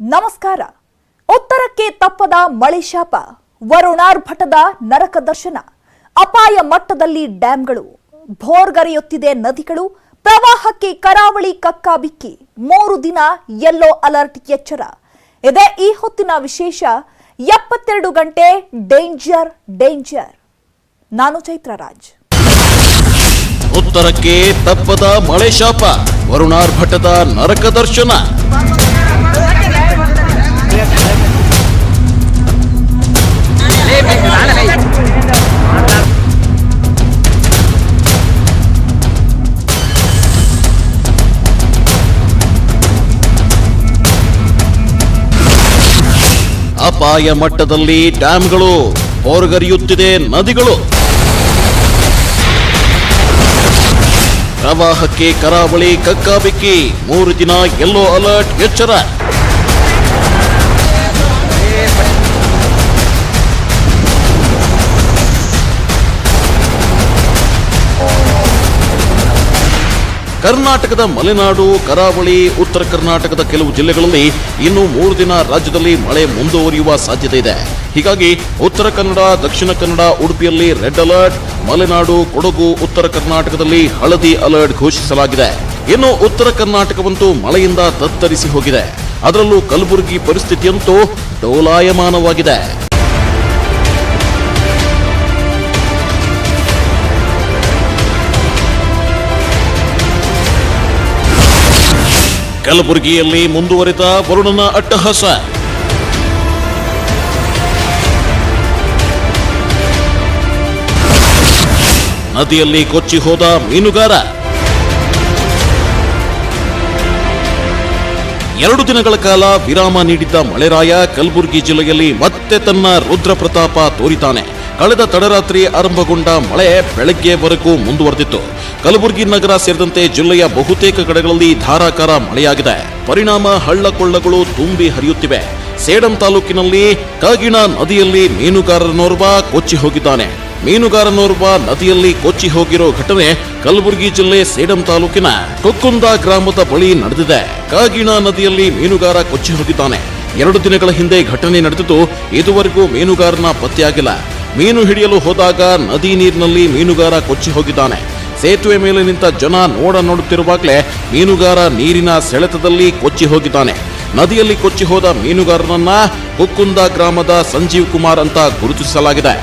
ನಮಸ್ಕಾರ. ಉತ್ತರಕ್ಕೆ ತಪ್ಪದ ಮಳೆ ಶಾಪ, ವರುಣಾರ್ಭಟದ ನರಕ ದರ್ಶನ, ಅಪಾಯ ಮಟ್ಟದಲ್ಲಿ ಡ್ಯಾಂಗಳು, ಭೋರ್ಗರೆಯುತ್ತಿದೆ ನದಿಗಳು, ಪ್ರವಾಹಕ್ಕೆ ಕರಾವಳಿ ಕಕ್ಕಾಬಿಕ್ಕಿ, 3 ದಿನ ಯೆಲ್ಲೋ ಅಲರ್ಟ್ ಎಚ್ಚರ. ಇದೇ ಈ ಹೊತ್ತಿನ ವಿಶೇಷ. 72 ಗಂಟೆ ಡೇಂಜರ್ ಡೇಂಜರ್. ನಾನು ಚೈತ್ರ ರಾಜ್. ಉತ್ತರಕ್ಕೆ ತಪ್ಪದ ಮಳೆ ಶಾಪ, ವರುಣಾರ್ಭಟದ ನರಕ ದರ್ಶನ. ಅಪಾಯ ಮಟ್ಟದಲ್ಲಿ ಡ್ಯಾಂಗಳು, ಭೋರ್ಗರೆಯುತ್ತಿದೆ ನದಿಗಳು, ಪ್ರವಾಹಕ್ಕೆ ಕರಾವಳಿ ಕಕ್ಕಾಬಿಕ್ಕಿ, 3 ದಿನ ಯೆಲ್ಲೋ ಅಲರ್ಟ್ ಎಚ್ಚರ. ಕರ್ನಾಟಕದ ಮಲೆನಾಡು, ಕರಾವಳಿ, ಉತ್ತರ ಕರ್ನಾಟಕದ ಕೆಲವು ಜಿಲ್ಲೆಗಳಲ್ಲಿ ಇನ್ನು 3 ದಿನ ರಾಜ್ಯದಲ್ಲಿ ಮಳೆ ಮುಂದುವರಿಯುವ ಸಾಧ್ಯತೆ ಇದೆ. ಹೀಗಾಗಿ ಉತ್ತರ ಕನ್ನಡ, ದಕ್ಷಿಣ ಕನ್ನಡ, ಉಡುಪಿಯಲ್ಲಿ ರೆಡ್ ಅಲರ್ಟ್, ಮಲೆನಾಡು, ಕೊಡಗು, ಉತ್ತರ ಕರ್ನಾಟಕದಲ್ಲಿ ಹಳದಿ ಅಲರ್ಟ್ ಘೋಷಿಸಲಾಗಿದೆ. ಇನ್ನು ಉತ್ತರ ಕರ್ನಾಟಕವಂತೂ ಮಳೆಯಿಂದ ತತ್ತರಿಸಿ ಹೋಗಿದೆ. ಅದರಲ್ಲೂ ಕಲಬುರಗಿ ಪರಿಸ್ಥಿತಿಯಂತೂ ಡೋಲಾಯಮಾನವಾಗಿದೆ. ಕಲಬುರಗಿಯಲ್ಲಿ ಮುಂದುವರಿದ ವರುಣನ ಅಟ್ಟಹಾಸ. ನದಿಯಲ್ಲಿ ಕೊಚ್ಚಿ ಹೋದ ಮೀನುಗಾರ. 2 ದಿನಗಳ ಕಾಲ ವಿರಾಮ ನೀಡಿದ್ದ ಮಳೆರಾಯ ಕಲಬುರಗಿ ಜಿಲ್ಲೆಯಲ್ಲಿ ಮತ್ತೆ ತನ್ನ ರುದ್ರ ಪ್ರತಾಪ ತೋರಿತಾನೆ. ಕಳೆದ ತಡರಾತ್ರಿ ಆರಂಭಗೊಂಡ ಮಳೆ ಬೆಳಗ್ಗೆವರೆಗೂ ಮುಂದುವರೆದಿತ್ತು. ಕಲಬುರಗಿ ನಗರ ಸೇರಿದಂತೆ ಜಿಲ್ಲೆಯ ಬಹುತೇಕ ಕಡೆಗಳಲ್ಲಿ ಧಾರಾಕಾರ ಮಳೆಯಾಗಿದೆ. ಪರಿಣಾಮ ಹಳ್ಳ ಕೊಳ್ಳಗಳು ತುಂಬಿ ಹರಿಯುತ್ತಿವೆ. ಸೇಡಂ ತಾಲೂಕಿನಲ್ಲಿ ಕಾಗಿಣ ನದಿಯಲ್ಲಿ ಮೀನುಗಾರನೋರ್ವ ಕೊಚ್ಚಿ ಹೋಗಿದ್ದಾನೆ. ಮೀನುಗಾರನೋರ್ವ ನದಿಯಲ್ಲಿ ಕೊಚ್ಚಿ ಹೋಗಿರೋ ಘಟನೆ ಕಲಬುರಗಿ ಜಿಲ್ಲೆ ಸೇಡಂ ತಾಲೂಕಿನ ಕೊಕ್ಕುಂದ ಗ್ರಾಮದ ಬಳಿ ನಡೆದಿದೆ. ಕಾಗಿಣ ನದಿಯಲ್ಲಿ ಮೀನುಗಾರ ಕೊಚ್ಚಿ ಹೋಗಿದ್ದಾನೆ. 2 ದಿನಗಳ ಹಿಂದೆ ಘಟನೆ ನಡೆದಿದ್ದು ಇದುವರೆಗೂ ಮೀನುಗಾರನ ಪತ್ತೆಯಾಗಿಲ್ಲ. ಮೀನು ಹಿಡಿಯಲು ಹೋದಾಗ ನದಿ ನೀರಿನಲ್ಲಿ ಮೀನುಗಾರ ಕೊಚ್ಚಿ ಹೋಗಿದ್ದಾನೆ. ಸೇತುವೆ ಮೇಲೆ ನಿಂತ ಜನ ನೋಡುತ್ತಿರುವಾಗಲೇ ಮೀನುಗಾರ ನೀರಿನ ಸೆಳೆತದಲ್ಲಿ ಕೊಚ್ಚಿ ಹೋಗಿದ್ದಾನೆ. ನದಿಯಲ್ಲಿ ಕೊಚ್ಚಿ ಹೋದ ಮೀನುಗಾರನನ್ನ ಕೊಕ್ಕುಂದ ಗ್ರಾಮದ ಸಂಜೀವ್ ಕುಮಾರ್ ಅಂತ ಗುರುತಿಸಲಾಗಿದೆ.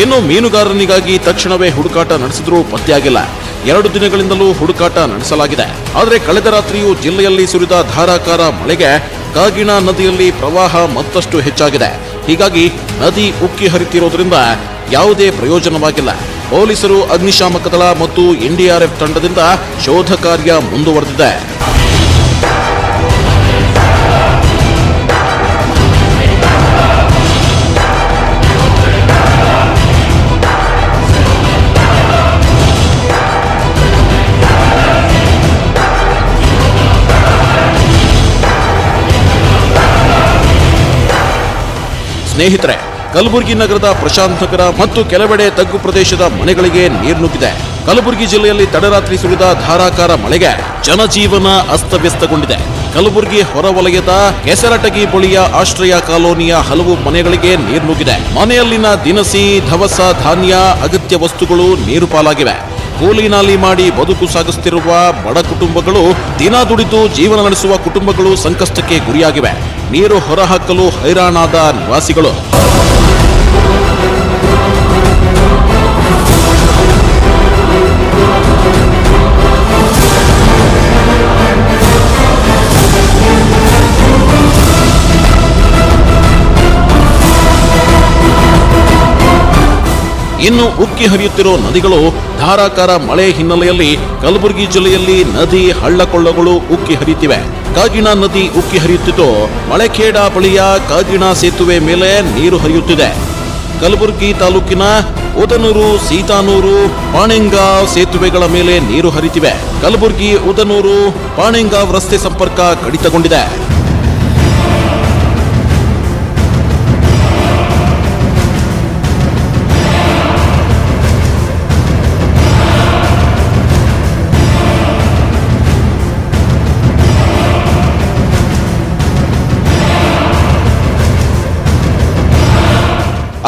ಇನ್ನು ಮೀನುಗಾರನಿಗಾಗಿ ತಕ್ಷಣವೇ ಹುಡುಕಾಟ ನಡೆಸಿದ್ರೂ ಪತ್ತೆಯಾಗಿಲ್ಲ. 2 ದಿನಗಳಿಂದಲೂ ಹುಡುಕಾಟ ನಡೆಸಲಾಗಿದೆ. ಆದರೆ ಕಳೆದ ರಾತ್ರಿಯೂ ಜಿಲ್ಲೆಯಲ್ಲಿ ಸುರಿದ ಧಾರಾಕಾರ ಮಳೆಗೆ ಕಾಗಿಣ ನದಿಯಲ್ಲಿ ಪ್ರವಾಹ ಮತ್ತಷ್ಟು ಹೆಚ್ಚಾಗಿದೆ. ಹೀಗಾಗಿ ನದಿ ಉಕ್ಕಿ ಹರಿತಿರೋದ್ರಿಂದ ಯಾವುದೇ ಪ್ರಯೋಜನವಾಗಿಲ್ಲ. ಪೊಲೀಸರು, ಅಗ್ನಿಶಾಮಕ ದಳ ಮತ್ತು ಎನ್ಡಿಆರ್ಎಫ್ ತಂಡದಿಂದ ಶೋಧ ಕಾರ್ಯ ಮುಂದುವರೆದಿದೆ. ಸ್ನೇಹಿತರೆ, ಕಲಬುರಗಿ ನಗರದ ಪ್ರಶಾಂತ್ ನಗರ ಮತ್ತು ಕೆಲವೆಡೆ ತಗ್ಗು ಪ್ರದೇಶದ ಮನೆಗಳಿಗೆ ನೀರು ನುಗ್ಗಿದೆ. ಕಲಬುರಗಿ ಜಿಲ್ಲೆಯಲ್ಲಿ ತಡರಾತ್ರಿ ಸುರಿದ ಧಾರಾಕಾರ ಮಳೆಗೆ ಜನಜೀವನ ಅಸ್ತವ್ಯಸ್ತಗೊಂಡಿದೆ. ಕಲಬುರಗಿ ಹೊರವಲಯದ ಕೆಸರಟಗಿ ಬಳಿಯ ಆಶ್ರಯ ಕಾಲೋನಿಯ ಹಲವು ಮನೆಗಳಿಗೆ ನೀರು ನುಗ್ಗಿದೆ. ಮನೆಯಲ್ಲಿನ ದಿನಸಿ, ದವಸ ಧಾನ್ಯ, ಅಗತ್ಯ ವಸ್ತುಗಳು ನೀರು ಪಾಲಾಗಿವೆ. ಕೂಲಿ ನಾಲಿ ಮಾಡಿ ಬದುಕು ಸಾಗಿಸುತ್ತಿರುವ ಬಡ ಕುಟುಂಬಗಳು, ದಿನ ದುಡಿದು ಜೀವನ ನಡೆಸುವ ಕುಟುಂಬಗಳು ಸಂಕಷ್ಟಕ್ಕೆ ಗುರಿಯಾಗಿವೆ. ನೀರು ಹೊರಹಾಕಲು ಹೈರಾಣಾದ ನಿವಾಸಿಗಳು. ಇನ್ನು ಉಕ್ಕಿ ಹರಿಯುತ್ತಿರೋ ನದಿಗಳು. ಧಾರಾಕಾರ ಮಳೆ ಹಿನ್ನೆಲೆಯಲ್ಲಿ ಕಲಬುರಗಿ ಜಿಲ್ಲೆಯಲ್ಲಿ ನದಿ, ಹಳ್ಳಕೊಳ್ಳಗಳು ಉಕ್ಕಿ ಹರಿಯುತ್ತಿವೆ. ಕಾಗಿಣ ನದಿ ಉಕ್ಕಿ ಹರಿಯುತ್ತಿದ್ದು ಮಳೆಖೇಡ ಬಳಿಯ ಕಾಗಿಣ ಸೇತುವೆ ಮೇಲೆ ನೀರು ಹರಿಯುತ್ತಿದೆ. ಕಲಬುರಗಿ ತಾಲೂಕಿನ ಉದನೂರು, ಸೀತಾನೂರು, ಪಾಣೆಂಗಾವ್ ಸೇತುವೆಗಳ ಮೇಲೆ ನೀರು ಹರಿತಿವೆ. ಕಲಬುರಗಿ, ಉದನೂರು, ಪಾಣೆಂಗಾವ್ ರಸ್ತೆ ಸಂಪರ್ಕ ಕಡಿತಗೊಂಡಿದೆ.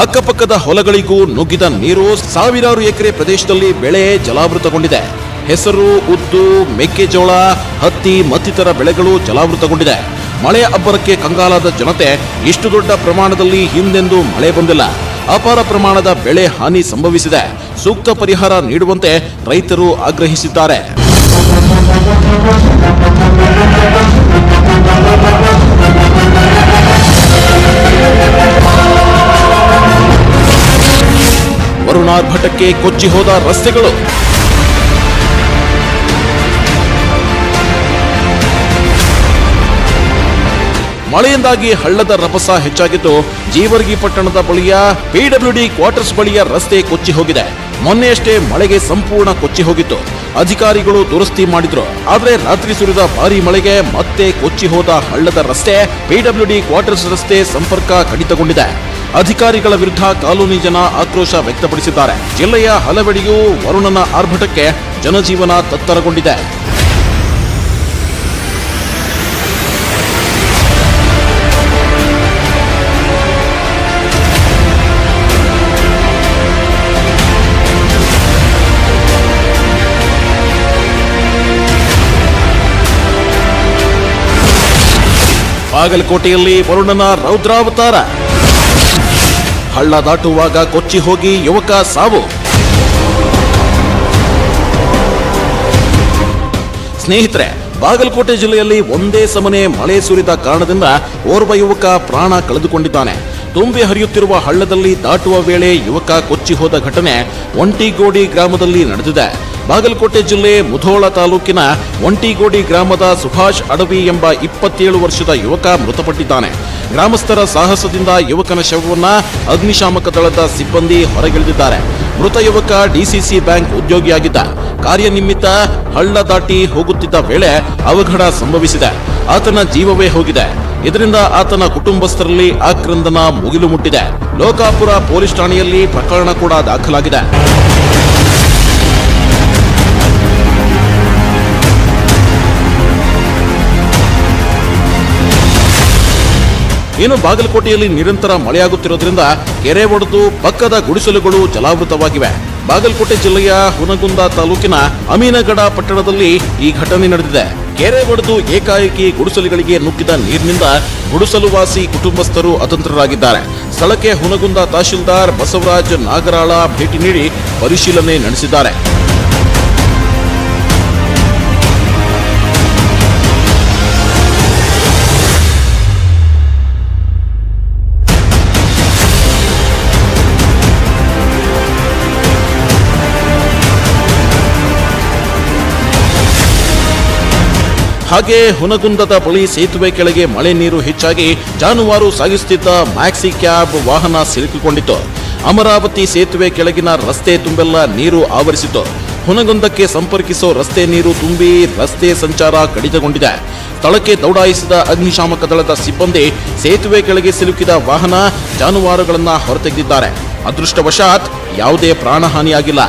ಅಕ್ಕಪಕ್ಕದ ಹೊಲಗಳಿಗೂ ನುಗ್ಗಿದ ನೀರು ಸಾವಿರಾರು ಎಕರೆ ಪ್ರದೇಶದಲ್ಲಿ ಬೆಳೆ ಜಲಾವೃತಗೊಂಡಿದೆ. ಹೆಸರು, ಉದ್ದು, ಮೆಕ್ಕೆಜೋಳ, ಹತ್ತಿ ಮತ್ತಿತರ ಬೆಳೆಗಳು ಜಲಾವೃತಗೊಂಡಿದೆ. ಮಳೆಯ ಅಬ್ಬರಕ್ಕೆ ಕಂಗಾಲಾದ ಜನತೆ ಇಷ್ಟು ದೊಡ್ಡ ಪ್ರಮಾಣದಲ್ಲಿ ಹಿಂದೆಂದೂ ಮಳೆ ಬಂದಿಲ್ಲ. ಅಪಾರ ಪ್ರಮಾಣದ ಬೆಳೆ ಹಾನಿ ಸಂಭವಿಸಿದೆ. ಸೂಕ್ತ ಪರಿಹಾರ ನೀಡುವಂತೆ ರೈತರು ಆಗ್ರಹಿಸಿದ್ದಾರೆ. ವರುಣಾರ್ಭಟಕ್ಕೆ ಕೊಚ್ಚಿ ಹೋದ ರಸ್ತೆಗಳು. ಮಳೆಯಿಂದಾಗಿ ಹಳ್ಳದ ರಭಸ ಹೆಚ್ಚಾಗಿದ್ದು ಜೀವರ್ಗಿ ಪಟ್ಟಣದ ಬಳಿಯ ಪಿಡಬ್ಲ್ಯೂಡಿ ಕ್ವಾರ್ಟರ್ಸ್ ಬಳಿಯ ರಸ್ತೆ ಕೊಚ್ಚಿ ಹೋಗಿದೆ. ಮೊನ್ನೆಯಷ್ಟೇ ಮಳೆಗೆ ಸಂಪೂರ್ಣ ಕೊಚ್ಚಿ ಹೋಗಿತ್ತು. ಅಧಿಕಾರಿಗಳು ದುರಸ್ತಿ ಮಾಡಿದ್ರು. ಆದರೆ ರಾತ್ರಿ ಸುರಿದ ಭಾರೀ ಮಳೆಗೆ ಮತ್ತೆ ಕೊಚ್ಚಿ ಹೋದ ಹಳ್ಳದ ರಸ್ತೆ ಪಿಡಬ್ಲ್ಯೂಡಿ ಕ್ವಾರ್ಟರ್ಸ್ ರಸ್ತೆ ಸಂಪರ್ಕ ಕಡಿತಗೊಂಡಿದೆ. ಅಧಿಕಾರಿಗಳ ವಿರುದ್ಧ ಕಾಲೋನಿ ಜನ ಆಕ್ರೋಶ ವ್ಯಕ್ತಪಡಿಸಿದ್ದಾರೆ. ಜಿಲ್ಲೆಯ ಹಲವೆಡೆಯೂ ವರುಣನ ಆರ್ಭಟಕ್ಕೆ ಜನಜೀವನ ತತ್ತರಗೊಂಡಿದೆ. ಬಾಗಲಕೋಟೆಯಲ್ಲಿ ವರುಣನ ರೌದ್ರಾವತಾರ. ಹಳ್ಳ ದಾಟುವಾಗ ಕೊಚ್ಚಿ ಹೋಗಿ ಯುವಕ ಸಾವು. ಸ್ನೇಹಿತರೆ, ಬಾಗಲಕೋಟೆ ಜಿಲ್ಲೆಯಲ್ಲಿ ಒಂದೇ ಸಮನೆ ಮಳೆ ಸುರಿದ ಕಾರಣದಿಂದ ಓರ್ವ ಯುವಕ ಪ್ರಾಣ ಕಳೆದುಕೊಂಡಿದ್ದಾನೆ. ತುಂಬಿ ಹರಿಯುತ್ತಿರುವ ಹಳ್ಳದಲ್ಲಿ ದಾಟುವ ವೇಳೆ ಯುವಕ ಕೊಚ್ಚಿ ಹೋದ ಘಟನೆ ಒಂಟಿಗೋಡಿ ಗ್ರಾಮದಲ್ಲಿ ನಡೆದಿದೆ. ಬಾಗಲಕೋಟೆ ಜಿಲ್ಲೆ ಮುಧೋಳ ತಾಲೂಕಿನ ಒಂಟಿಗೋಡಿ ಗ್ರಾಮದ ಸುಭಾಷ್ ಅಡವಿ ಎಂಬ 27 ವರ್ಷದ ಯುವಕ ಮೃತಪಟ್ಟಿದ್ದಾನೆ. ಗ್ರಾಮಸ್ಥರ ಸಾಹಸದಿಂದ ಯುವಕನ ಶವವನ್ನ ಅಗ್ನಿಶಾಮಕ ದಳದ ಸಿಬ್ಬಂದಿ ಹೊರಗೆಳೆದಿದ್ದಾರೆ. ಮೃತ ಯುವಕ ಡಿಸಿಸಿ ಬ್ಯಾಂಕ್ ಉದ್ಯೋಗಿಯಾಗಿದ್ದ. ಕಾರ್ಯನಿಮಿತ್ತ ಹಳ್ಳ ದಾಟಿ ಹೋಗುತ್ತಿದ್ದ ವೇಳೆ ಅವಘಡ ಸಂಭವಿಸಿದೆ. ಆತನ ಜೀವವೇ ಹೋಗಿದೆ. ಇದರಿಂದ ಆತನ ಕುಟುಂಬಸ್ಥರಲ್ಲಿ ಆಕ್ರಂದನ ಮುಗಿಲು ಮುಟ್ಟಿದೆ. ಲೋಕಾಪುರ ಪೊಲೀಸ್ ಠಾಣೆಯಲ್ಲಿ ಪ್ರಕರಣ ಕೂಡ ದಾಖಲಾಗಿದೆ. ಇನ್ನು ಬಾಗಲಕೋಟೆಯಲ್ಲಿ ನಿರಂತರ ಮಳೆಯಾಗುತ್ತಿರುವುದರಿಂದ ಕೆರೆ ಒಡೆದು ಪಕ್ಕದ ಗುಡಿಸಲುಗಳು ಜಲಾವೃತವಾಗಿವೆ. ಬಾಗಲಕೋಟೆ ಜಿಲ್ಲೆಯ ಹುನಗುಂದ ತಾಲೂಕಿನ ಅಮೀನಗಡ ಪಟ್ಟಣದಲ್ಲಿ ಈ ಘಟನೆ ನಡೆದಿದೆ. ಕೆರೆ ಒಡೆದು ಏಕಾಏಕಿ ಗುಡಿಸಲುಗಳಿಗೆ ನುಗ್ಗಿದ ನೀರಿನಿಂದ ಗುಡಿಸಲುವಾಸಿ ಕುಟುಂಬಸ್ಥರು ಅತಂತ್ರರಾಗಿದ್ದಾರೆ. ಸ್ಥಳಕ್ಕೆ ಹುನಗುಂದ ತಹಶೀಲ್ದಾರ್ ಬಸವರಾಜ್ ನಾಗರಾಳ ಭೇಟಿ ನೀಡಿ ಪರಿಶೀಲನೆ ನಡೆಸಿದ್ದಾರೆ. ಹಾಗೆ ಹುನಗುಂದದ ಬಳಿ ಸೇತುವೆ ಕೆಳಗೆ ಮಳೆ ನೀರು ಹೆಚ್ಚಾಗಿ ಜಾನುವಾರು ಸಾಗಿಸುತ್ತಿದ್ದ ಮ್ಯಾಕ್ಸಿ ಕ್ಯಾಬ್ ವಾಹನ ಸಿಲುಕಿಕೊಂಡಿತ್ತು. ಅಮರಾವತಿ ಸೇತುವೆ ಕೆಳಗಿನ ರಸ್ತೆ ತುಂಬೆಲ್ಲ ನೀರು ಆವರಿಸಿತ್ತು. ಹುನಗುಂದಕ್ಕೆ ಸಂಪರ್ಕಿಸೋ ರಸ್ತೆ ನೀರು ತುಂಬಿ ರಸ್ತೆ ಸಂಚಾರ ಕಡಿತಗೊಂಡಿದೆ. ಸ್ಥಳಕ್ಕೆ ದೌಡಾಯಿಸಿದ ಅಗ್ನಿಶಾಮಕ ದಳದ ಸಿಬ್ಬಂದಿ ಸೇತುವೆ ಕೆಳಗೆ ಸಿಲುಕಿದ ವಾಹನ ಜಾನುವಾರುಗಳನ್ನ ಹೊರತೆಗೆದಿದ್ದಾರೆ. ಅದೃಷ್ಟವಶಾತ್ ಯಾವುದೇ ಪ್ರಾಣಹಾನಿಯಾಗಿಲ್ಲ.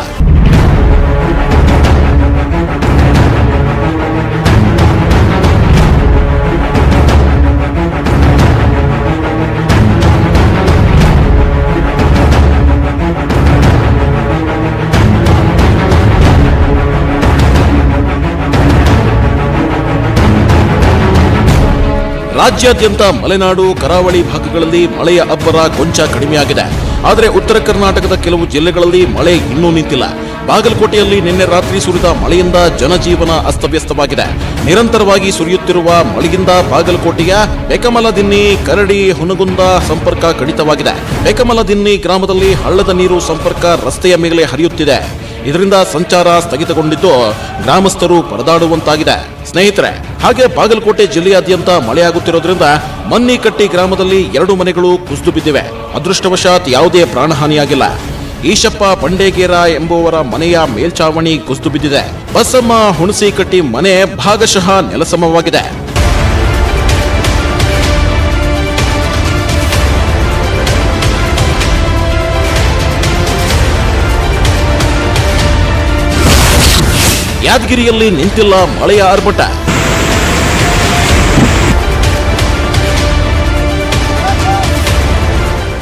ರಾಜ್ಯಾದ್ಯಂತ ಮಲೆನಾಡು, ಕರಾವಳಿ ಭಾಗಗಳಲ್ಲಿ ಮಳೆಯ ಅಬ್ಬರ ಕೊಂಚ ಕಡಿಮೆಯಾಗಿದೆ. ಆದರೆ ಉತ್ತರ ಕರ್ನಾಟಕದ ಕೆಲವು ಜಿಲ್ಲೆಗಳಲ್ಲಿ ಮಳೆ ಇನ್ನೂ ನಿಂತಿಲ್ಲ. ಬಾಗಲಕೋಟೆಯಲ್ಲಿ ನಿನ್ನೆ ರಾತ್ರಿ ಸುರಿದ ಮಳೆಯಿಂದ ಜನಜೀವನ ಅಸ್ತವ್ಯಸ್ತವಾಗಿದೆ. ನಿರಂತರವಾಗಿ ಸುರಿಯುತ್ತಿರುವ ಮಳೆಯಿಂದ ಬಾಗಲಕೋಟೆಯ ಬೆಕಮಲದಿನ್ನಿ, ಕರಡಿ, ಹುನಗುಂದ ಸಂಪರ್ಕ ಕಡಿತವಾಗಿದೆ. ಬೆಕಮಲದಿನ್ನಿ ಗ್ರಾಮದಲ್ಲಿ ಹಳ್ಳದ ನೀರು ಸಂಪರ್ಕ ರಸ್ತೆಯ ಮೇಲೆ ಹರಿಯುತ್ತಿದೆ. ಇದರಿಂದ ಸಂಚಾರ ಸ್ಥಗಿತಗೊಂಡಿದ್ದು ಗ್ರಾಮಸ್ಥರು ಪರದಾಡುವಂತಾಗಿದೆ. ಸ್ನೇಹಿತರೆ, ಹಾಗೆ ಬಾಗಲಕೋಟೆ ಜಿಲ್ಲೆಯಾದ್ಯಂತ ಮಳೆಯಾಗುತ್ತಿರೋದ್ರಿಂದ ಮನ್ನಿಕಟ್ಟಿ ಗ್ರಾಮದಲ್ಲಿ 2 ಮನೆಗಳು ಕುಸಿದು ಬಿದ್ದಿವೆ. ಅದೃಷ್ಟವಶಾತ್ ಯಾವುದೇ ಪ್ರಾಣಹಾನಿಯಾಗಿಲ್ಲ. ಈಶಪ್ಪ ಬಂಡೇಗೇರ ಎಂಬುವರ ಮನೆಯ ಮೇಲ್ಛಾವಣಿ ಕುಸಿದು ಬಿದ್ದಿದೆ. ಬಸಮ್ಮ ಹುಣಸಿಕಟ್ಟಿ ಮನೆ ಭಾಗಶಃ ನೆಲಸಮವಾಗಿದೆ. ಯಾದಗಿರಿಯಲ್ಲಿ ನಿಂತಿಲ್ಲ ಮಳೆಯ ಆರ್ಭಟ.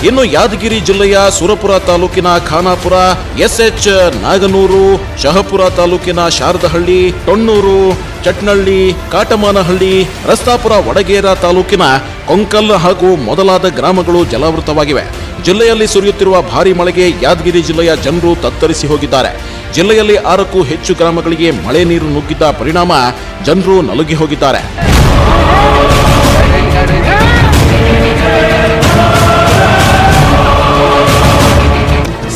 ಇನ್ನು ಯಾದಗಿರಿ ಜಿಲ್ಲೆಯ ಸುರಪುರ ತಾಲೂಕಿನ ಖಾನಾಪುರ, ಎಸ್ಎಚ್ ನಾಗನೂರು, ಶಹಪುರ ತಾಲೂಕಿನ ಶಾರದಹಳ್ಳಿ, ಟೊಣ್ಣೂರು, ಚಟ್ನಳ್ಳಿ, ಕಾಟಮಾನಹಳ್ಳಿ, ರಸ್ತಾಪುರ, ವಡಗೇರ ತಾಲೂಕಿನ ಕೊಂಕಲ್ ಹಾಗೂ ಮೊದಲಾದ ಗ್ರಾಮಗಳು ಜಲಾವೃತವಾಗಿವೆ. ಜಿಲ್ಲೆಯಲ್ಲಿ ಸುರಿಯುತ್ತಿರುವ ಭಾರಿ ಮಳೆಗೆ ಯಾದಗಿರಿ ಜಿಲ್ಲೆಯ ಜನರು ತತ್ತರಿಸಿ ಹೋಗಿದ್ದಾರೆ. ಜಿಲ್ಲೆಯಲ್ಲಿ 6ಕ್ಕೂ ಹೆಚ್ಚು ಗ್ರಾಮಗಳಿಗೆ ಮಳೆ ನೀರು ನುಗ್ಗಿದ್ದ ಪರಿಣಾಮ ಜನರು ನಲುಗಿ ಹೋಗಿದ್ದಾರೆ.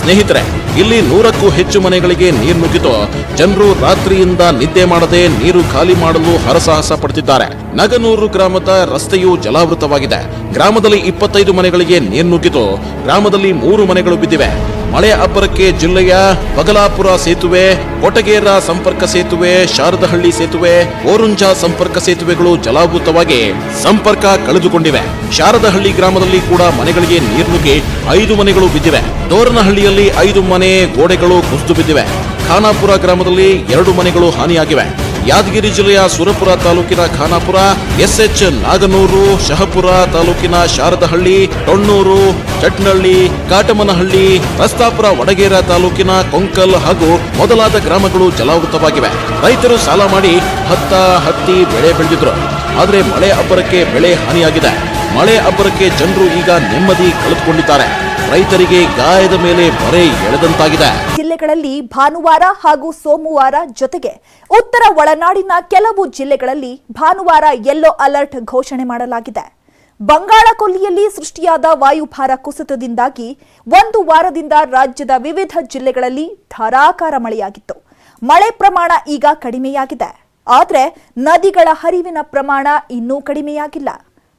ಸ್ನೇಹಿತರೆ, ಇಲ್ಲಿ 100ಕ್ಕೂ ಹೆಚ್ಚು ಮನೆಗಳಿಗೆ ನೀರು ನುಗ್ಗಿತು. ಜನರು ರಾತ್ರಿಯಿಂದ ನಿದ್ದೆ ಮಾಡದೆ ನೀರು ಖಾಲಿ ಮಾಡಲು ಹರಸಾಹಸ ಪಡುತ್ತಿದ್ದಾರೆ. ನಗನೂರು ಗ್ರಾಮದ ರಸ್ತೆಯು ಜಲಾವೃತವಾಗಿದೆ. ಗ್ರಾಮದಲ್ಲಿ 25 ಮನೆಗಳಿಗೆ ನೀರು ನುಗ್ಗಿತು. ಗ್ರಾಮದಲ್ಲಿ 3 ಮನೆಗಳು ಬಿದ್ದಿವೆ. ಮಳೆ ಅಬ್ಬರಕ್ಕೆ ಜಿಲ್ಲೆಯ ಬಗಲಾಪುರ ಸೇತುವೆ, ಕೊಟಗೇರ ಸಂಪರ್ಕ ಸೇತುವೆ, ಶಾರದಹಳ್ಳಿ ಸೇತುವೆ, ಓರುಂಜಾ ಸಂಪರ್ಕ ಸೇತುವೆಗಳು ಜಲಾವೃತವಾಗಿ ಸಂಪರ್ಕ ಕಳೆದುಕೊಂಡಿವೆ. ಶಾರದಹಳ್ಳಿ ಗ್ರಾಮದಲ್ಲಿ ಕೂಡ ಮನೆಗಳಿಗೆ ನೀರು ನುಗ್ಗಿ 5 ಮನೆಗಳು ಬಿದ್ದಿವೆ. ದೋರನಹಳ್ಳಿಯಲ್ಲಿ 5 ಮನೆ ಗೋಡೆಗಳು ಕುಸಿದು ಬಿದ್ದಿವೆ. ಖಾನಾಪುರ ಗ್ರಾಮದಲ್ಲಿ 2 ಮನೆಗಳು ಹಾನಿಯಾಗಿವೆ. ಯಾದಗಿರಿ ಜಿಲ್ಲೆಯ ಸುರಪುರ ತಾಲೂಕಿನ ಖಾನಾಪುರ, ಎಸ್ಎಚ್ ನಾಗನೂರು, ಶಹಪುರ ತಾಲೂಕಿನ ಶಾರದಹಳ್ಳಿ, ಟೊಣ್ಣೂರು, ಚಟ್ನಳ್ಳಿ, ಕಾಟಮನಹಳ್ಳಿ, ರಸ್ತಾಪುರ, ವಡಗೇರ ತಾಲೂಕಿನ ಕೊಂಕಲ್ ಹಾಗೂ ಮೊದಲಾದ ಗ್ರಾಮಗಳು ಜಲಾವೃತವಾಗಿವೆ. ರೈತರು ಸಾಲ ಮಾಡಿ ಹತ್ತಿ ಬೆಳೆ ಬೆಳೆದಿದ್ರು. ಆದರೆ ಮಳೆ ಅಬ್ಬರಕ್ಕೆ ಬೆಳೆ ಹಾನಿಯಾಗಿದೆ. ಮಳೆ ಅಬ್ಬರಕ್ಕೆ ಜನರು ಈಗ ನೆಮ್ಮದಿ ಕಳೆದುಕೊಂಡಿದ್ದಾರೆ. ರೈತರಿಗೆ ಗಾಯದ ಮೇಲೆ ಬರೆ ಎಳೆದಂತಾಗಿದೆ. ಜಿಲ್ಲೆಗಳಲ್ಲಿ ಭಾನುವಾರ ಹಾಗೂ ಸೋಮವಾರ ಜೊತೆಗೆ ಉತ್ತರ ಒಳನಾಡಿನ ಕೆಲವು ಜಿಲ್ಲೆಗಳಲ್ಲಿ ಭಾನುವಾರ ಯೆಲ್ಲೋ ಅಲರ್ಟ್ ಘೋಷಣೆ ಮಾಡಲಾಗಿದೆ. ಬಂಗಾಳ ಕೊಲ್ಲಿಯಲ್ಲಿ ಸೃಷ್ಟಿಯಾದ ವಾಯುಭಾರ ಕುಸಿತದಿಂದಾಗಿ 1 ವಾರದಿಂದ ರಾಜ್ಯದ ವಿವಿಧ ಜಿಲ್ಲೆಗಳಲ್ಲಿ ಧಾರಾಕಾರ ಮಳೆಯಾಗಿತ್ತು. ಮಳೆ ಪ್ರಮಾಣ ಈಗ ಕಡಿಮೆಯಾಗಿದೆ. ಆದರೆ ನದಿಗಳ ಹರಿವಿನ ಪ್ರಮಾಣ ಇನ್ನೂ ಕಡಿಮೆಯಾಗಿಲ್ಲ.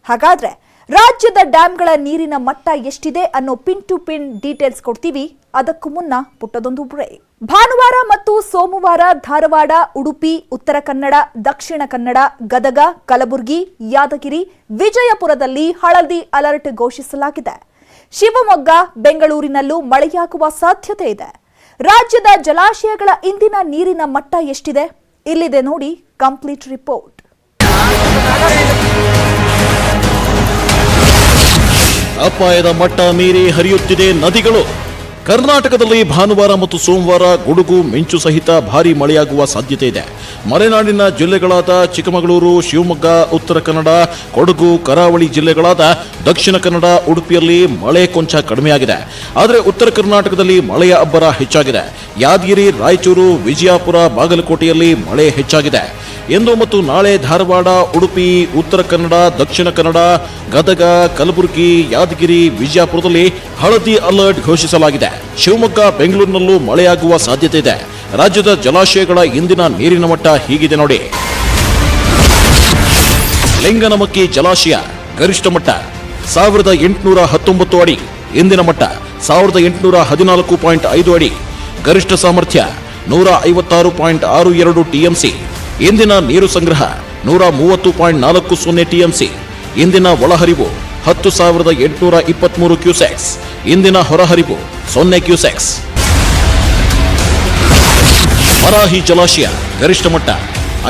ಹಾಗಾದ್ರೆ ರಾಜ್ಯದ ಡ್ಯಾಂಗಳ ನೀರಿನ ಮಟ್ಟ ಎಷ್ಟಿದೆ ಅನ್ನೋ ಪಿನ್ ಟು ಪಿನ್ ಡೀಟೇಲ್ಸ್ ಕೊಡ್ತೀವಿ. ಅದಕ್ಕೂ ಮುನ್ನ ಪುಟ್ಟದೊಂದು ಬ್ರೇಕ್. ಭಾನುವಾರ ಮತ್ತು ಸೋಮವಾರ ಧಾರವಾಡ, ಉಡುಪಿ, ಉತ್ತರ ಕನ್ನಡ, ದಕ್ಷಿಣ ಕನ್ನಡ, ಗದಗ, ಕಲಬುರಗಿ, ಯಾದಗಿರಿ, ವಿಜಯಪುರದಲ್ಲಿ ಹಳದಿ ಅಲರ್ಟ್ ಘೋಷಿಸಲಾಗಿದೆ. ಶಿವಮೊಗ್ಗ, ಬೆಂಗಳೂರಿನಲ್ಲೂ ಮಳೆಯಾಗುವ ಸಾಧ್ಯತೆ ಇದೆ. ರಾಜ್ಯದ ಜಲಾಶಯಗಳ ಇಂದಿನ ನೀರಿನ ಮಟ್ಟ ಎಷ್ಟಿದೆ? ಇಲ್ಲಿದೆ ನೋಡಿ ಕಂಪ್ಲೀಟ್ ರಿಪೋರ್ಟ್. ಅಪಾಯದ ಮಟ್ಟ ಮೀರಿ ಹರಿಯುತ್ತಿದೆ ನದಿಗಳು. ಕರ್ನಾಟಕದಲ್ಲಿ ಭಾನುವಾರ ಮತ್ತು ಸೋಮವಾರ ಗುಡುಗು ಮಿಂಚು ಸಹಿತ ಭಾರೀ ಮಳೆಯಾಗುವ ಸಾಧ್ಯತೆ ಇದೆ. ಮಲೆನಾಡಿನ ಜಿಲ್ಲೆಗಳಾದ ಚಿಕ್ಕಮಗಳೂರು, ಶಿವಮೊಗ್ಗ, ಉತ್ತರ ಕನ್ನಡ, ಕೊಡಗು, ಕರಾವಳಿ ಜಿಲ್ಲೆಗಳಾದ ದಕ್ಷಿಣ ಕನ್ನಡ, ಉಡುಪಿಯಲ್ಲಿ ಮಳೆ ಕೊಂಚ ಕಡಿಮೆಯಾಗಿದೆ. ಆದರೆ ಉತ್ತರ ಕರ್ನಾಟಕದಲ್ಲಿ ಮಳೆಯ ಅಬ್ಬರ ಹೆಚ್ಚಾಗಿದೆ. ಯಾದಗಿರಿ, ರಾಯಚೂರು, ವಿಜಯಪುರ, ಬಾಗಲಕೋಟೆಯಲ್ಲಿ ಮಳೆ ಹೆಚ್ಚಾಗಿದೆ. ಇಂದು ಮತ್ತು ನಾಳೆ ಧಾರವಾಡ, ಉಡುಪಿ, ಉತ್ತರ ಕನ್ನಡ, ದಕ್ಷಿಣ ಕನ್ನಡ, ಗದಗ, ಕಲಬುರಗಿ, ಯಾದಗಿರಿ, ವಿಜಯಪುರದಲ್ಲಿ ಹಳದಿ ಅಲರ್ಟ್ ಘೋಷಿಸಲಾಗಿದೆ. ಶಿವಮೊಗ್ಗ, ಬೆಂಗಳೂರಿನಲ್ಲೂ ಮಳೆಯಾಗುವ ಸಾಧ್ಯತೆ ಇದೆ. ರಾಜ್ಯದ ಜಲಾಶಯಗಳ ಇಂದಿನ ನೀರಿನ ಮಟ್ಟ ಹೀಗಿದೆ ನೋಡಿ. ಲಿಂಗನಮಕ್ಕಿ ಜಲಾಶಯ ಗರಿಷ್ಠ ಮಟ್ಟ 1819 ಅಡಿ, ಇಂದಿನ ಮಟ್ಟ 1814.5 ಅಡಿ, ಗರಿಷ್ಠ ಸಾಮರ್ಥ್ಯ 156.62 ಟಿಎಂಸಿ. ಇಂದಿನ ನೀರು ಸಂಗ್ರಹ 130.40 ಟಿಎಂಸಿ. ಇಂದಿನ ಒಳಹರಿವು 10,823 ಕ್ಯೂಸೆಕ್ಸ್. ಇಂದಿನ ಹೊರಹರಿವು 0 ಕ್ಯೂಸೆಕ್ಸ್. ವರಾಹಿ ಜಲಾಶಯ ಗರಿಷ್ಠ ಮಟ್ಟ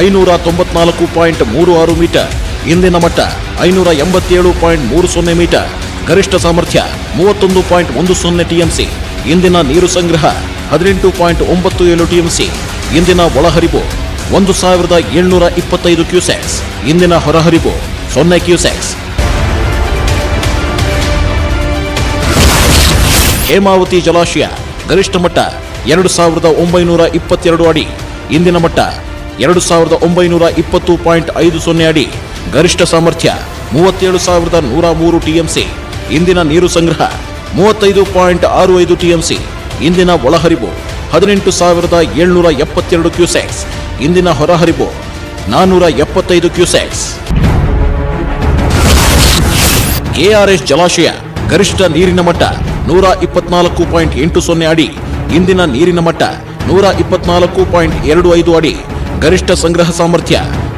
594.36 ಮೀಟರ್, ಇಂದಿನ ಮಟ್ಟ 587.30 ಮೀಟರ್, ಗರಿಷ್ಠ ಸಾಮರ್ಥ್ಯ 31.10 ಟಿಎಂಸಿ. ಇಂದಿನ ನೀರು ಸಂಗ್ರಹ 18.97 ಟಿಎಂಸಿ. ಇಂದಿನ ಒಳಹರಿವು 1,725 ಕ್ಯೂಸೆಕ್ಸ್. ಇಂದಿನ ಹೊರಹರಿವು 0 ಕ್ಯೂಸೆಕ್ಸ್. ಹೇಮಾವತಿ ಜಲಾಶಯ ಗರಿಷ್ಠ ಮಟ್ಟ 2,922 ಅಡಿ, ಇಂದಿನ ಮಟ್ಟ 2,920.50 ಅಡಿ, ಗರಿಷ್ಠ ಸಾಮರ್ಥ್ಯ 37,103 ಟಿಎಂಸಿ. ಇಂದಿನ ನೀರು ಸಂಗ್ರಹ 35.65 ಟಿಎಂಸಿ. ಇಂದಿನ ಒಳಹರಿವು 18,772 ಕ್ಯೂಸೆಕ್ಸ್. ಇಂದಿನ ಹೊರಹರಿವು 475 ಕ್ಯೂಸೆಕ್ಸ್. ಕೆಆರ್ಎಸ್ ಜಲಾಶಯ ಗರಿಷ್ಠ ನೀರಿನ ಮಟ್ಟ 124.80 ಅಡಿ, ಇಂದಿನ ನೀರಿನ ಮಟ್ಟ 124.25 ಅಡಿ, ಗರಿಷ್ಠ ಸಂಗ್ರಹ ಸಾಮರ್ಥ್ಯ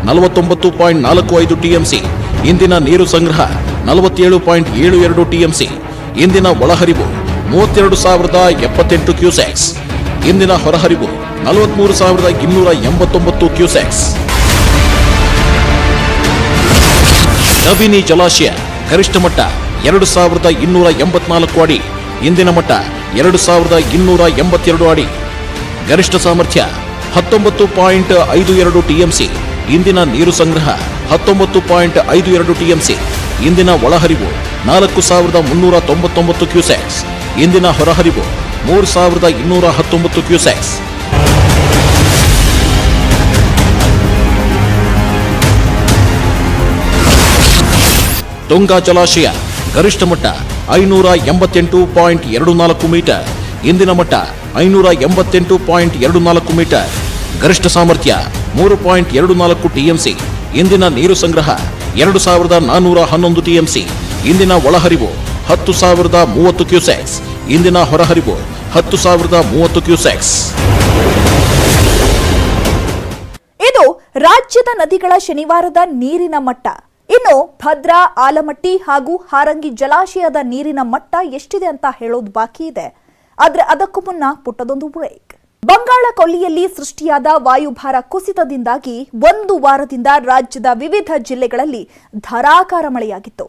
49.45 ಟಿಎಂಸಿ. ಇಂದಿನ ನೀರು ಸಂಗ್ರಹ 47.72 ಟಿಎಂಸಿ. ಇಂದಿನ ಒಳಹರಿವು 32,078 ಕ್ಯೂಸೆಕ್ಸ್. ಇಂದಿನ ಹೊರಹರಿವು 43,289 ಕ್ಯೂಸೆಕ್ಸ್. ಕಬಿನಿ ಜಲಾಶಯ ಗರಿಷ್ಠ ಮಟ್ಟ 2284 ಅಡಿ. ಇಂದಿನ ಮಟ್ಟ 2282 ಅಡಿ. ಗರಿಷ್ಠ ಸಾಮರ್ಥ್ಯ 19.52 ಟಿಎಂಸಿ. ಇಂದಿನ ನೀರು ಸಂಗ್ರಹ 19.52 ಟಿಎಂಸಿ. ಇಂದಿನ ಒಳಹರಿವು 4399 ಕ್ಯೂಸೆಕ್ಸ್. ಇಂದಿನ ಹೊರಹರಿವು 3219 ಕ್ಯೂಸೆಕ್ಸ್. ತುಂಗಾ ಜಲಾಶಯ ಗರಿಷ್ಠ ಮಟ್ಟ 588.24 ಮೀಟರ್. ಇಂದಿನ ಮಟ್ಟ 588.24 ಮೀಟರ್. ಗರಿಷ್ಠ ಸಾಮರ್ಥ್ಯ 3.24 ಟಿಎಂಸಿ. ಇಂದಿನ ನೀರು ಸಂಗ್ರಹ 2411 ಟಿಎಂಸಿ. ಇಂದಿನ ಒಳಹರಿವು 10,030 ಕ್ಯೂಸೆಕ್ಸ್. ಇಂದಿನ ಹೊರಹರಿವು 10,030 ಕ್ಯೂಸೆಕ್ಸ್. ಇದು ರಾಜ್ಯದ ನದಿಗಳ ಶನಿವಾರದ ನೀರಿನ ಮಟ್ಟ. ಇನ್ನು ಭದ್ರಾ, ಆಲಮಟ್ಟಿ ಹಾಗೂ ಹಾರಂಗಿ ಜಲಾಶಯದ ನೀರಿನ ಮಟ್ಟ ಎಷ್ಟಿದೆ ಅಂತ ಹೇಳೋದು ಬಾಕಿ ಇದೆ. ಆದ್ರೆ ಅದಕ್ಕೂ ಮುನ್ನ ಪುಟ್ಟದೊಂದು ಬ್ರೇಕ್. ಬಂಗಾಳ ಕೊಲ್ಲಿಯಲ್ಲಿ ಸೃಷ್ಟಿಯಾದ ವಾಯುಭಾರ ಕುಸಿತದಿಂದಾಗಿ ಒಂದು ವಾರದಿಂದ ರಾಜ್ಯದ ವಿವಿಧ ಜಿಲ್ಲೆಗಳಲ್ಲಿ ಧಾರಾಕಾರ ಮಳೆಯಾಗಿತ್ತು.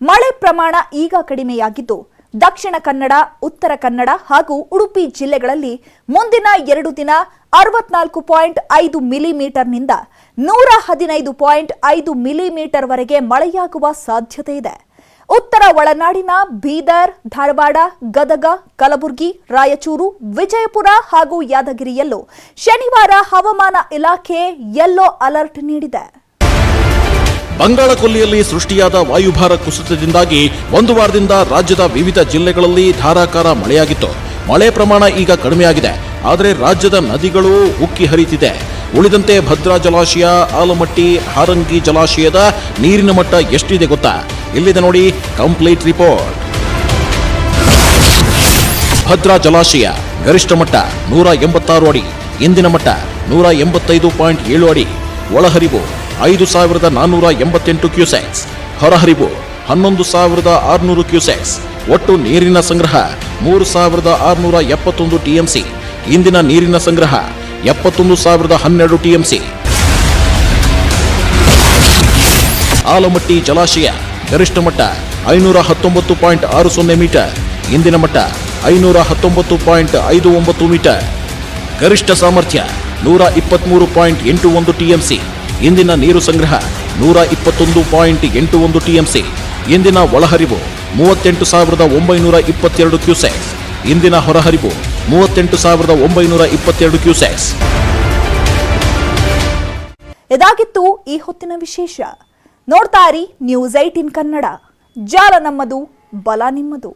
ಮಳೆ ಪ್ರಮಾಣ ಈಗ ಕಡಿಮೆಯಾಗಿದ್ದು ದಕ್ಷಿಣ ಕನ್ನಡ, ಉತ್ತರ ಕನ್ನಡ ಹಾಗೂ ಉಡುಪಿ ಜಿಲ್ಲೆಗಳಲ್ಲಿ ಮುಂದಿನ 2 ದಿನ 64.5 ಮಿಲಿಮೀಟರ್ನಿಂದ 115.5 ಮಿಲಿಮೀಟರ್ ವರೆಗೆ ಮಳೆಯಾಗುವ ಸಾಧ್ಯತೆ ಇದೆ. ಉತ್ತರ ಒಳನಾಡಿನ ಬೀದರ್, ಧಾರವಾಡ, ಗದಗ, ಕಲಬುರಗಿ, ರಾಯಚೂರು, ವಿಜಯಪುರ ಹಾಗೂ ಯಾದಗಿರಿಯಲ್ಲೂ ಶನಿವಾರ ಹವಾಮಾನ ಇಲಾಖೆ ಯೆಲ್ಲೋ ಅಲರ್ಟ್ ನೀಡಿದೆ. ಬಂಗಾಳ ಕೊಲ್ಲಿಯಲ್ಲಿ ಸೃಷ್ಟಿಯಾದ ವಾಯುಭಾರ ಕುಸಿತದಿಂದಾಗಿ ಒಂದು ವಾರದಿಂದ ರಾಜ್ಯದ ವಿವಿಧ ಜಿಲ್ಲೆಗಳಲ್ಲಿ ಧಾರಾಕಾರ ಮಳೆಯಾಗಿತ್ತು. ಮಳೆ ಪ್ರಮಾಣ ಈಗ ಕಡಿಮೆಯಾಗಿದೆ. ಆದರೆ ರಾಜ್ಯದ ನದಿಗಳು ಉಕ್ಕಿ ಹರಿತಿದೆ. ಉಳಿದಂತೆ ಭದ್ರಾ ಜಲಾಶಯ, ಆಲಮಟ್ಟಿ, ಹಾರಂಗಿ ಜಲಾಶಯದ ನೀರಿನ ಮಟ್ಟ ಎಷ್ಟಿದೆ ಗೊತ್ತಾ? ಇಲ್ಲಿದೆ ನೋಡಿ ಕಂಪ್ಲೀಟ್ ರಿಪೋರ್ಟ್. ಭದ್ರಾ ಜಲಾಶಯ ಗರಿಷ್ಠ ಮಟ್ಟ 186 ಅಡಿ. ಇಂದಿನ ಮಟ್ಟ 185.7 ಅಡಿ. ಒಳಹರಿವು 5,488 ಕ್ಯೂಸೆಕ್ಸ್. ಹೊರಹರಿವು 11,600 ಕ್ಯೂಸೆಕ್ಸ್. ಒಟ್ಟು ನೀರಿನ ಸಂಗ್ರಹ 3,671 ಟಿಎಂಸಿ. ಇಂದಿನ ನೀರಿನ ಸಂಗ್ರಹ 71,012 ಟಿಎಂಸಿ. ಆಲಮಟ್ಟಿ ಜಲಾಶಯ ಗರಿಷ್ಠ ಮಟ್ಟ 519.60 ಮೀಟರ್. ಇಂದಿನ ಮಟ್ಟ 519.59 ಮೀಟರ್. ಗರಿಷ್ಠ ಸಾಮರ್ಥ್ಯ 123.81 ಟಿಎಂಸಿ. ಇಂದಿನ ನೀರು ಸಂಗ್ರಹ 121.81 ಟಿಎಂಸಿ. ಇಂದಿನ ಒಳಹರಿವು 38,922 ಕ್ಯೂಸೆಕ್ಸ್. ಇಂದಿನ ಹೊರಹರಿವು 38,922 ಕ್ಯೂಸೆಕ್ಸ್. ಇದಾಗಿತ್ತು ಈ ಹೊತ್ತಿನ ವಿಶೇಷ. ನೋಡ್ತಾ ಇರಿ News 18 ಕನ್ನಡ. ಜಾಲ ನಮ್ಮದು, ಬಲ ನಿಮ್ಮದು.